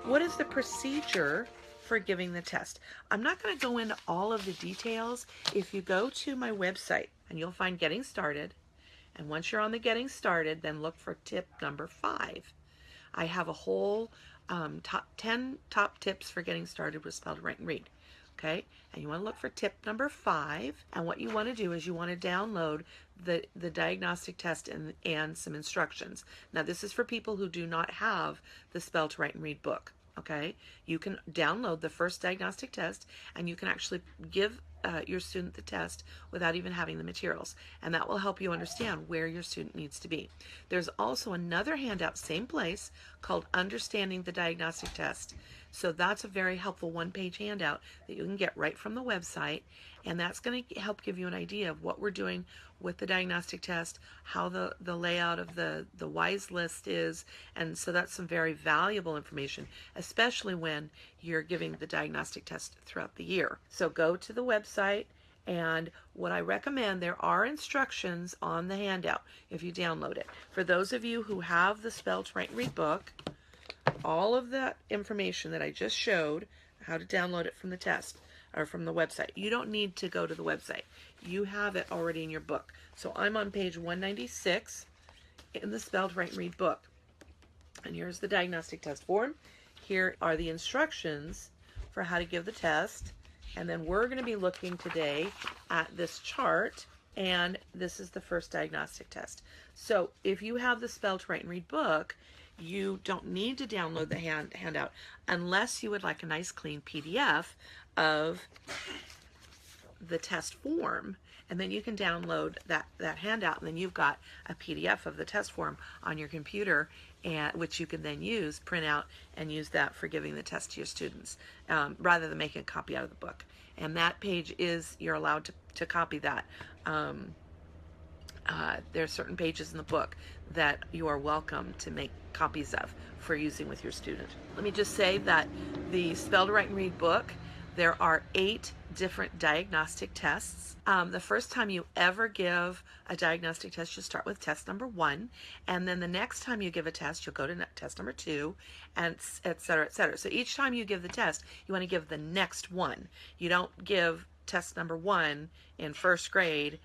what is the procedure for giving the test? I'm not going to go into all of the details. If you go to my website, and you'll find Getting Started, and once you're on the Getting Started, then look for tip number 5. I have a whole 10 top tips for getting started with spell to write and read. Okay, and you want to look for tip number 5, and what you want to do is you want to download the diagnostic test and some instructions. Now this is for people who do not have the spell to write and read book. Okay, you can download the first diagnostic test, and you can actually give your student the test without even having the materials, and that will help you understand where your student needs to be. There's also another handout, same place, called Understanding the Diagnostic Test. So that's a very helpful one-page handout that you can get right from the website, and that's going to help give you an idea of what we're doing with the diagnostic test, how the layout of the WISE list is, and so that's some very valuable information, especially when you're giving the diagnostic test throughout the year. So go to the website, and what I recommend, there are instructions on the handout if you download it. For those of you who have the Spell to Write and Read book, all of that information that I just showed, how to download it from the test or from the website, you don't need to go to the website. You have it already in your book. So I'm on page 196 in the Spell to Write and Read book. And here's the diagnostic test form. Here are the instructions for how to give the test. And then we're going to be looking today at this chart, and this is the first diagnostic test. So if you have the Spell to Write and Read book, you don't need to download the handout unless you would like a nice clean PDF of the test form, and then you can download that handout, and then you've got a PDF of the test form on your computer, and which you can then use, print out, and use that for giving the test to your students, rather than making a copy out of the book. And that page is, you're allowed to copy that. There are certain pages in the book that you are welcome to make copies of for using with your student. Let me just say that the Spell to Write and Read book, there are 8 different diagnostic tests. The first time you ever give a diagnostic test, you start with test number 1, and then the next time you give a test, you'll go to test number 2, and et cetera, et cetera. So each time you give the test, you want to give the next one. You don't give test number 1 in first grade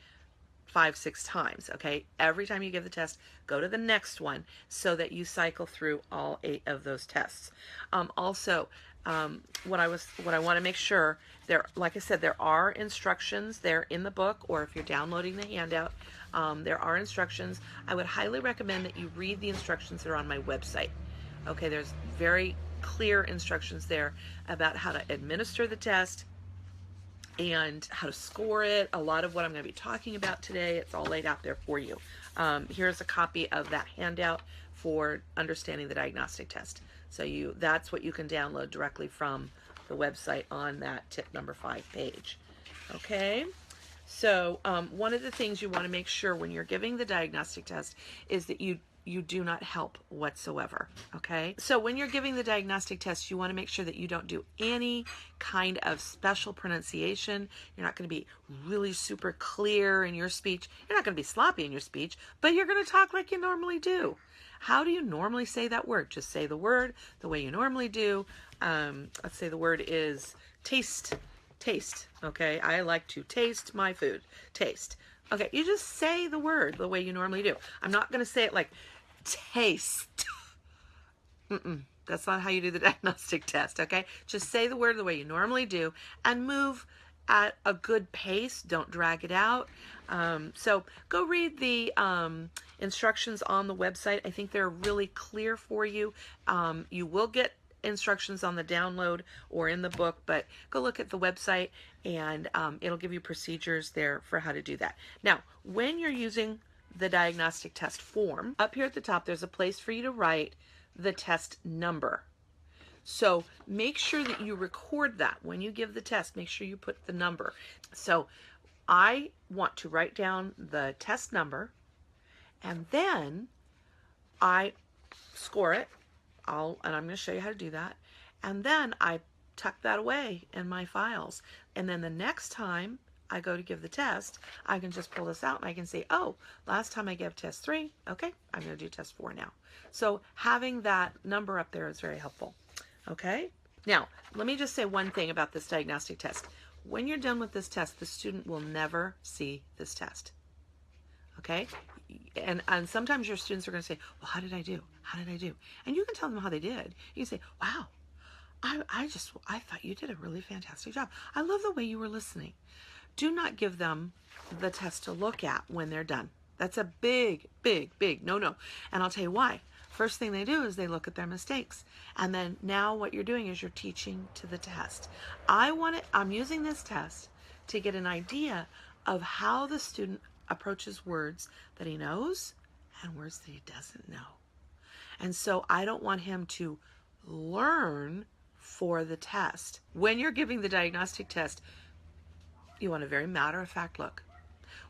5-6 times. Okay, every time you give the test, go to the next one so that you cycle through all 8 of those tests. What I want to make sure, there, like I said, there are instructions there in the book, or if you're downloading the handout, there are instructions. I would highly recommend that you read the instructions that are on my website. Okay, there's very clear instructions there about how to administer the test and how to score it. A lot of what I'm going to be talking about today, it's all laid out there for you. Here's a copy of that handout for understanding the diagnostic test. So that's what you can download directly from the website on that tip number 5 page. Okay, so one of the things you want to make sure when you're giving the diagnostic test is that you do not help whatsoever. Okay, so when you're giving the diagnostic test, you want to make sure that you don't do any kind of special pronunciation. You're not going to be really super clear in your speech. You're not going to be sloppy in your speech, but you're going to talk like you normally do. How do you normally say that word? Just say the word the way you normally do. Let's say the word is taste. Taste. Okay, I like to taste my food. Taste. Okay, you just say the word the way you normally do. I'm not going to say it like taste. That's not how you do the diagnostic test, okay? Just say the word the way you normally do and move at a good pace. Don't drag it out. So go read the instructions on the website. I think they're really clear for you. You will get instructions on the download or in the book, but go look at the website, and it'll give you procedures there for how to do that. Now, when you're using the diagnostic test form, up here at the top, there's a place for you to write the test number. So make sure that you record that when you give the test. Make sure you put the number. So I want to write down the test number, and then I score it. And I'm going to show you how to do that. And then I tuck that away in my files. And then the next time I go to give the test, I can just pull this out and I can say, oh, last time I gave test 3, okay, I'm going to do test 4 now. So having that number up there is very helpful. Okay? Now, let me just say one thing about this diagnostic test. When you're done with this test, the student will never see this test. Okay? And sometimes your students are going to say, well, how did I do? How did I do? And you can tell them how they did. You can say, wow, I thought you did a really fantastic job. I love the way you were listening. Do not give them the test to look at when they're done. That's a big, big, big no-no. And I'll tell you why. First thing they do is they look at their mistakes. And then now what you're doing is you're teaching to the test. I'm using this test to get an idea of how the student approaches words that he knows and words that he doesn't know. And so I don't want him to learn for the test. When you're giving the diagnostic test, you want a very matter-of-fact look.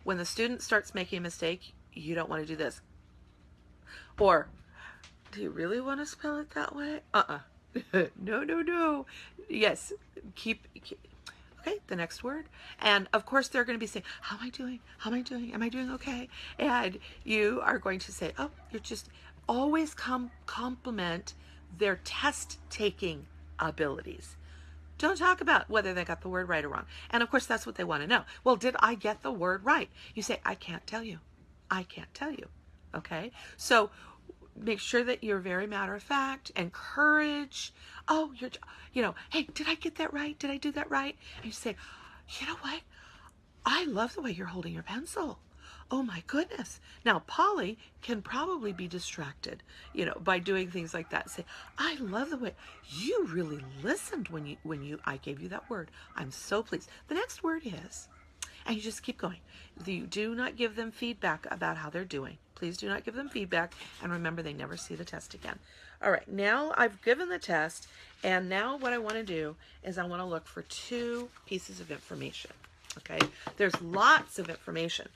When the student starts making a mistake, you don't want to do this. Or, do you really want to spell it that way? No, no, no. Yes, keep. Okay, the next word. And of course, they're going to be saying, how am I doing? How am I doing? Am I doing okay? And you are going to say, oh, you're just always compliment their test-taking abilities. Don't talk about whether they got the word right or wrong. And of course, that's what they want to know. Well, did I get the word right? You say, I can't tell you. I can't tell you. Okay? So make sure that you're very matter of fact. Encourage. Oh, hey, did I get that right? Did I do that right? And you say, you know what? I love the way you're holding your pencil. Oh my goodness. Now, Polly can probably be distracted, by doing things like that. Say, I love the way you really listened when I gave you that word. I'm so pleased. The next word is, and you just keep going. You do not give them feedback about how they're doing. Please do not give them feedback. And remember, they never see the test again. All right, now I've given the test. And now what I want to do is I want to look for 2 pieces of information. Okay, there's lots of information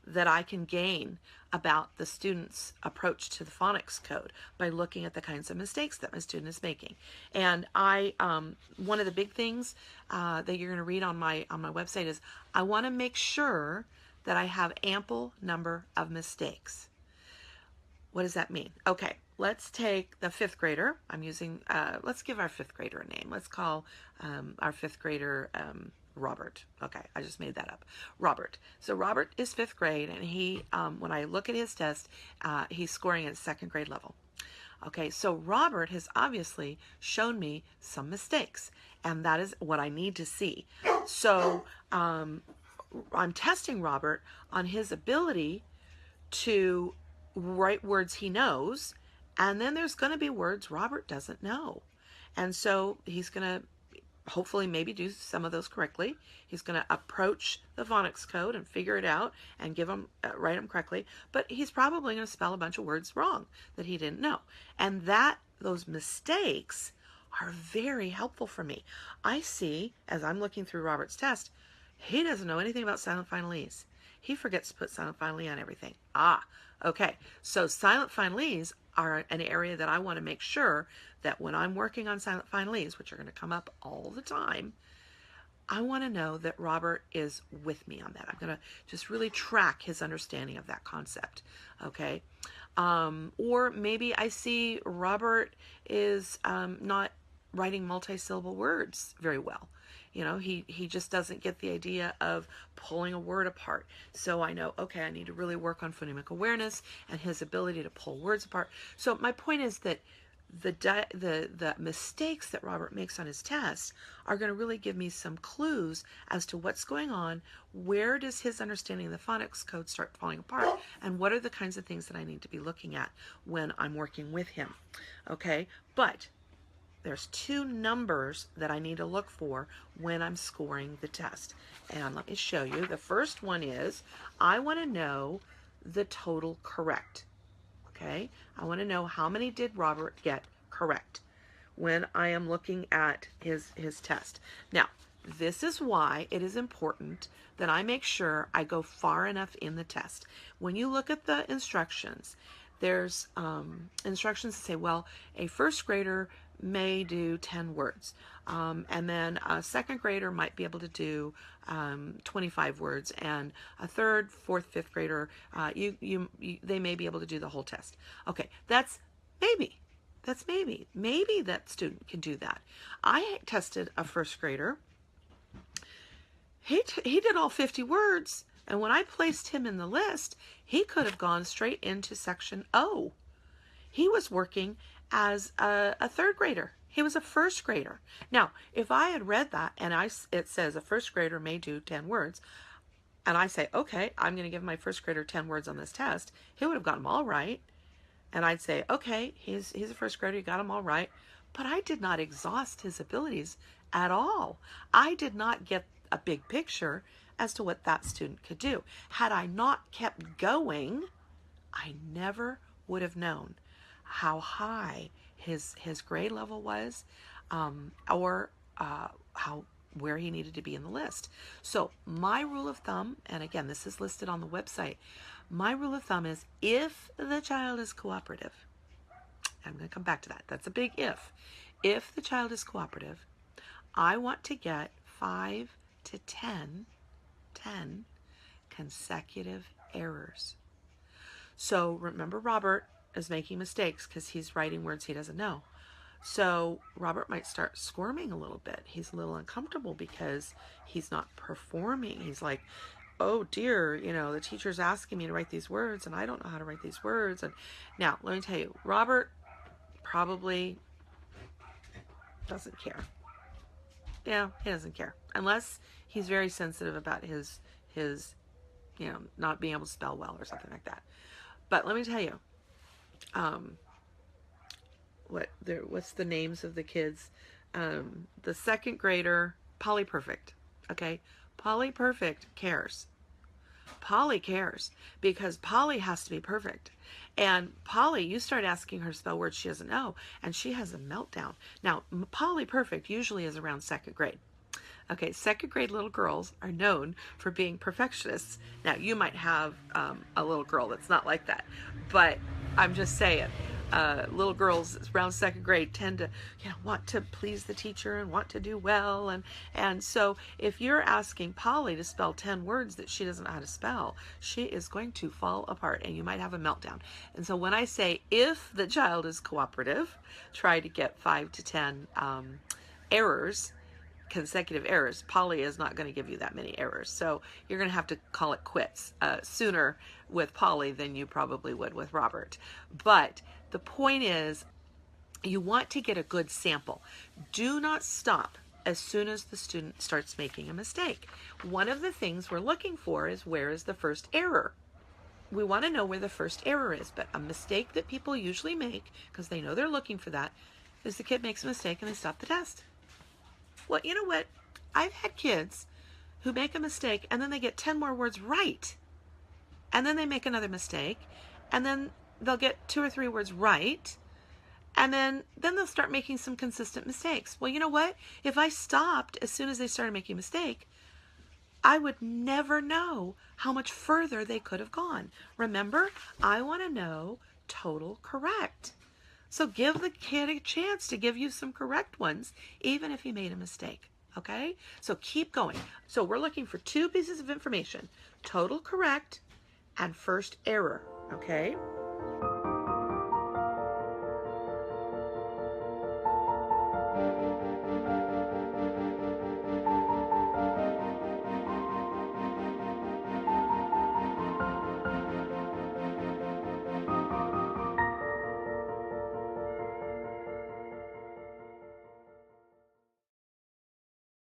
that I can gain about the student's approach to the phonics code by looking at the kinds of mistakes that my student is making. And one of the big things that you're going to read on my website is I want to make sure that I have ample number of mistakes. What does that mean? Okay, let's take the 5th grader. Let's give our 5th grader a name. Let's call our 5th grader Robert. Okay, I just made that up. Robert. So Robert is 5th grade, and he, when I look at his test, he's scoring at 2nd grade level. Okay, so Robert has obviously shown me some mistakes, and that is what I need to see. So I'm testing Robert on his ability to write words he knows, and then there's going to be words Robert doesn't know. And so he's going to hopefully maybe do some of those correctly. He's going to approach the phonics code and figure it out and write them correctly. But he's probably going to spell a bunch of words wrong that he didn't know. And those mistakes are very helpful for me. I see, as I'm looking through Robert's test, he doesn't know anything about silent final E's. He forgets to put silent final E on everything. Okay. So silent final E's are an area that I want to make sure that when I'm working on silent final E's, which are going to come up all the time, I want to know that Robert is with me on that. I'm going to just really track his understanding of that concept. Okay. Or maybe I see Robert is not writing multi-syllable words very well. He just doesn't get the idea of pulling a word apart. So I know, okay, I need to really work on phonemic awareness and his ability to pull words apart. So my point is that the mistakes that Robert makes on his test are going to really give me some clues as to what's going on, where does his understanding of the phonics code start falling apart, and what are the kinds of things that I need to be looking at when I'm working with him. Okay, but there's 2 numbers that I need to look for when I'm scoring the test. And let me show you. The first one is I want to know the total correct. Okay? I want to know how many did Robert get correct when I am looking at his test. Now, this is why it is important that I make sure I go far enough in the test. When you look at the instructions, there's instructions that say, well, a 1st grader may do 10 words. And then a 2nd grader might be able to do 25 words, and a 3rd, 4th, 5th grader, they may be able to do the whole test. Okay, that's maybe. That's maybe. Maybe that student can do that. I tested a first grader. He did all 50 words, and when I placed him in the list, he could have gone straight into section O. He was working as a third grader. He was a first grader. Now, if I had read that and it says a first grader may do 10 words, and I say, okay, I'm going to give my first grader 10 words on this test, he would have got them all right. And I'd say, okay, he's a first grader, you got them all right. But I did not exhaust his abilities at all. I did not get a big picture as to what that student could do. Had I not kept going, I never would have known how high his grade level was, or where he needed to be in the list. So my rule of thumb, and again, this is listed on the website, my rule of thumb is if the child is cooperative, I'm going to come back to that. That's a big if. If the child is cooperative, I want to get 5 to 10 consecutive errors. So remember, Robert is making mistakes because he's writing words he doesn't know. So Robert might start squirming a little bit. He's a little uncomfortable because he's not performing. He's like, oh dear, you know, the teacher's asking me to write these words and I don't know how to write these words. And now, let me tell you, Robert probably doesn't care. Yeah, he doesn't care. Unless he's very sensitive about his you know, not being able to spell well or something like that. But let me tell you, what's the names of the kids? The second grader, Polly Perfect. Okay, Polly Perfect cares. Polly cares because Polly has to be perfect. And Polly, you start asking her to spell words she doesn't know, and she has a meltdown. Now, Polly Perfect usually is around second grade. Okay, second grade little girls are known for being perfectionists. Now, you might have a little girl that's not like that, but I'm just saying, little girls around second grade tend to, you know, want to please the teacher and want to do well. And so if you're asking Polly to spell 10 words that she doesn't know how to spell, she is going to fall apart and you might have a meltdown. And so when I say if the child is cooperative, try to get 5 to 10 errors, consecutive errors. Polly is not going to give you that many errors. So you're going to have to call it quits sooner with Polly than you probably would with Robert. But the point is, you want to get a good sample. Do not stop as soon as the student starts making a mistake. One of the things we're looking for is where is the first error. We want to know where the first error is, but a mistake that people usually make, because they know they're looking for that, is the kid makes a mistake and they stop the test. Well, you know what? I've had kids who make a mistake and then they get 10 more words right. And then they make another mistake and then they'll get 2 or 3 words right. And then they'll start making some consistent mistakes. Well, you know what? If I stopped as soon as they started making a mistake, I would never know how much further they could have gone. Remember, I want to know total correct. So give the kid a chance to give you some correct ones, even if he made a mistake, okay? So keep going. So we're looking for 2 pieces of information, total correct and first error, okay?